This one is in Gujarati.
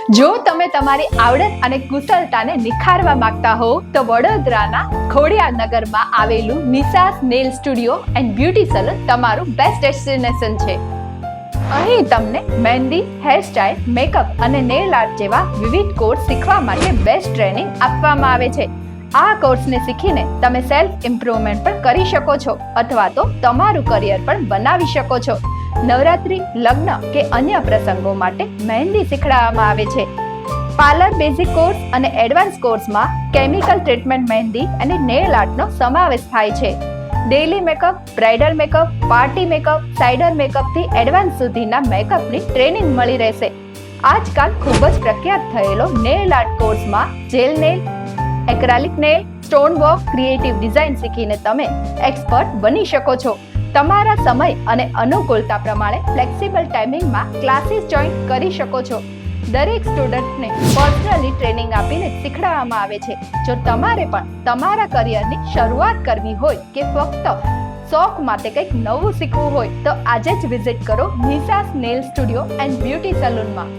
જો તમે તમારી આવડત અને કુશળતાને નિખારવા માંગતા હો તો વડોદરાના ખોડિયાર નગરમાં આવેલું Nishas nail studio and beauty salon તમારું બેસ્ટ ડેસ્ટિનેશન છે. અહીં તમને મહેંદી, હેરસ્ટાઇલ, મેકઅપ અને નેલ આર્ટ જેવા વિવિધ કોર્સ શીખવા માટે બેસ્ટ ટ્રેનિંગ આપવામાં આવે છે. આ કોર્સને શીખીને તમે સેલ્ફ ઇમ્પ્રુવમેન્ટ પણ કરી શકો છો અથવા તો તમારું કરિયર પણ બનાવી શકો છો. નવરાત્રી, લગ્ન કે અન્ય પ્રસંગો માટે મહેંદી શીખડાવવામાં આવે છે. પાર્લર બેઝિક કોર્સ અને એડવાન્સ કોર્સમાં કેમિકલ ટ્રીટમેન્ટ મહેંદી અને નેલ આર્ટનો સમાવેશ થાય છે. Daily makeup, bridal makeup, party makeup, સાઇડર મેકઅપથી એડવાન્સ સુધીના મેકઅપની ટ્રેનિંગ મળી રહેશે. આજકાલ ખૂબ જ પ્રખ્યાત થયેલો નેલ આર્ટ કોર્સમાં gel nail, acrylic nail, stone work, creative design શીખીને તમે એક્સપર્ટ બની શકો છો. તમારા સમય અને અનુકૂળતા પ્રમાણે ફ્લેક્સિબલ ટાઈમિંગમાં ક્લાસીસ જોઈન કરી શકો છો. દરેક સ્ટુડન્ટને પર્સનલી ટ્રેનિંગ આપીને શીખડાવવામાં આવે છે. જો તમારે પણ તમારા કરિયરની શરૂઆત કરવી હોય કે ફક્ત શોખ માટે કંઈક નવું શીખવું હોય તો આજે જ વિઝિટ કરો નિશાસ નેલ સ્ટુડિયો એન્ડ બ્યુટી સલૂનમાં.